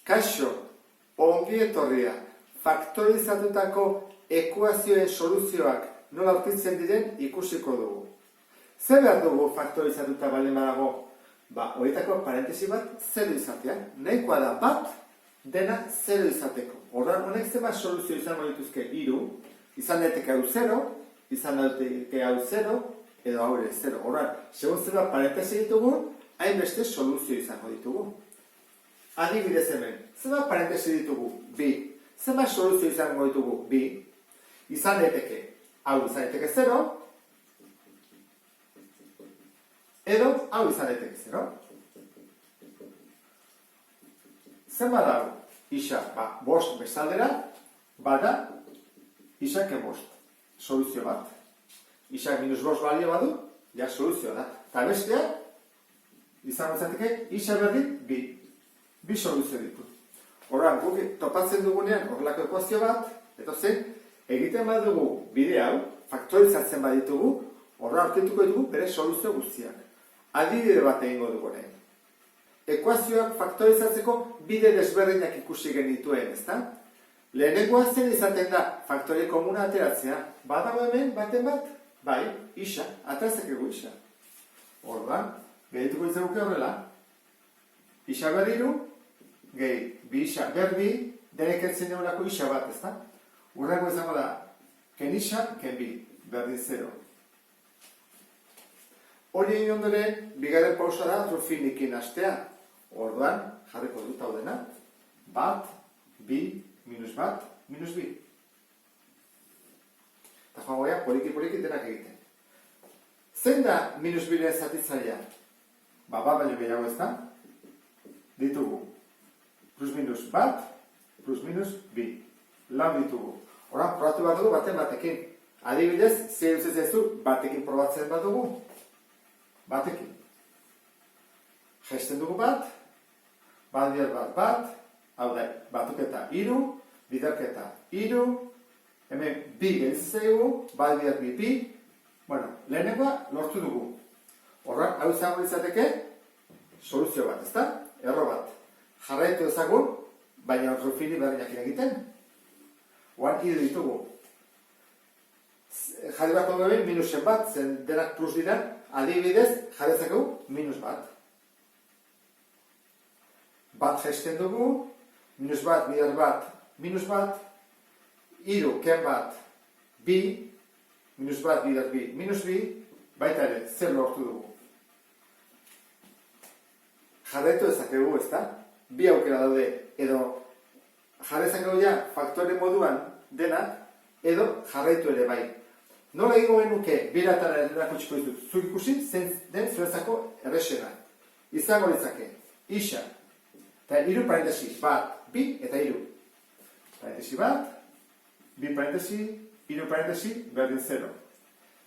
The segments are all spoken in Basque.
Kaixo, ongi etorria, faktorizatutako ekuazioen soluzioak nola aurkitzen diren ikusiko dugu. Zer behar dugu faktorizatuta baldin badago? Horietako parentesi bat zero izatea. Nahikoa da bat dena zero izateko. Orduan honek zenbat soluzio izango dituzke 3, izan daiteke hau 0, izan daiteke hau 0, edo hau ere 0. Orduan, segun zenbat parentesi ditugu, hainbeste soluzio izango ditugu. Adibidez hemen, zenbat parentesi ditugu? 2. Zenbat soluzio izango ditugu? 2. Izan daiteke, hau izan daiteke 0, edo hau izan daiteke 0. Zenbat hau? Isa, 5 bestaldera, bada, isake 5. Soluzio bat. Isak -5 balio badu, ja soluzioa da. Eta bestea, izango zateke, isa berdin 2. 2 soluzio ditu. Horran, guk topatzen dugunean horrelako ekuazio bat, eta zen, egiten badugu bide hau, faktorizatzen baditugu, horra aurkituko ditugu bere soluzio guztiak. Adibide bat egingo dugu nahi. Ekuazioak faktorizatzeko bide desberdinak ikusi genituen, ezta? Lehenengoa zen izaten da faktore komuna ateratzea. Badago hemen baten bat? Bai, isa, ateratzekegu isa. Orduan, gehituko itzaguke horrela. Isa berdiru, gehi, 2 isa berdi, denek etzen neurako isa bat, ezta? Urrengo izango da, ken isa, ken 2, berdin 0. Hori egin ondoren, bigarren pausa da Ruffinikin hastea. Orduan, jarriko dut hau dena, 1, 2, -1, -2. Eta joango ya, poliki denak egiten. Zein da -2-ren zatitzailea? Bat baino gehiago ez da? Ditugu. +-1, +-2. Lau ditugu. Horan, probatu bat dugu batekin. Adibidez, zer duzezezu batekin probatzen bat dugu. Batekin. Gesten dugu bat bat, hau da, batuketa 3, biderketa 3, hemen 2 genitzaigu, bat 2, bueno, lehenengoa lortu dugu. Horran, hau izango izateke, soluzio bat, ezta? Erro bat. Jarraitu ezagun, baina Ruffini berdinak egiten. Oan 3 ditugu. Jarri bat dugu egin, minusen bat, zen denak plus dira, adibidez, jarri ezakegu, -1. Bat gesten dugu, -1, bider bat, -1, 3, ken bat, 2, -1, bider 2, -2, baita ere, 0 lortu dugu. Jarraitu ezakegu, ezta? 2 aukera daude, edo jarri ezakegu ja faktore moduan dena, edo jarraitu ere bai. Nola egingo genuke, biratara erakutsiko ditut, zuk ikusi, zen den zuretzako errexena. Izango ditzake, isa, eta 3 parentesi, 1, 2 eta 3. Parentesi 1, 2 parentesi, 3 parentesi, berdin 0.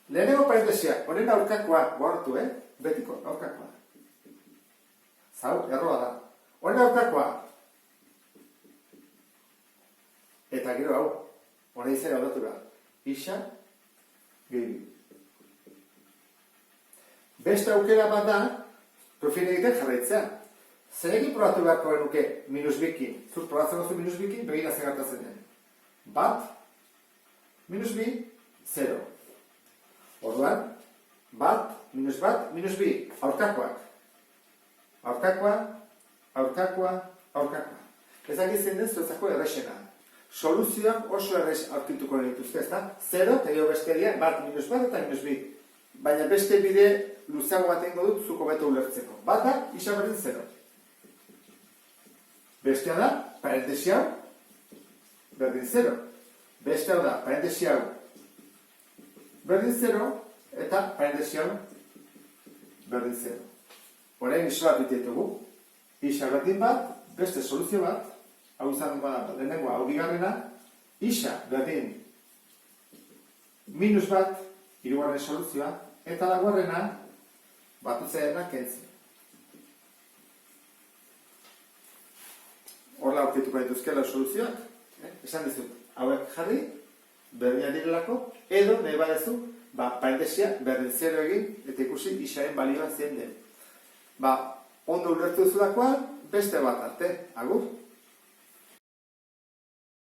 Lehenengo parentesia, horren aurkakoa, guartu, betiko, aurkakoa. Zau, erroa da. Horren aurkakoa. Eta gero hau, horren izan aldatu da. Isa, gehi. Beste aukera bat da, Ruffini egiten jarraitzea. Zer egin probatu beharko genuke -2kin? Zut probatzen duzu -2kin, begira zer gertatzen den. 1, -2, 0. Orduan, 1, -1, -2, aurkakoak. Aurkakoa. Ezak izan den zuretzako errexena. Soluzioak oso errex aurkituko dituzte, ezta? 0, eta gero beste dira, 1, -1 eta -2. Baina beste bide luzeago bat egingo dut zuko beto ulertzeko. Bat da, isa berdin 0. Bestea da, parentesi hau, berdin 0. Bestea da, parentesi hau, berdin 0, eta parentesi hau, berdin 0. Horein isolat ditugu, isa berdin bat, beste soluzio bat, hau izan bat, lehenengoa, hau bigarrena, isa berdin -1, hirugarren soluzioa, eta laugarrena, batutzeena kentzen. Horla aurkituko dituzkela soluzioak, esan dizut, hauek jarri, berdina direlako, edo nahi badezu, parentesia berdin 0 egin, eta ikusi isaren balioa zein den. Ondo ulertu duzulakoa, beste bat arte, agur.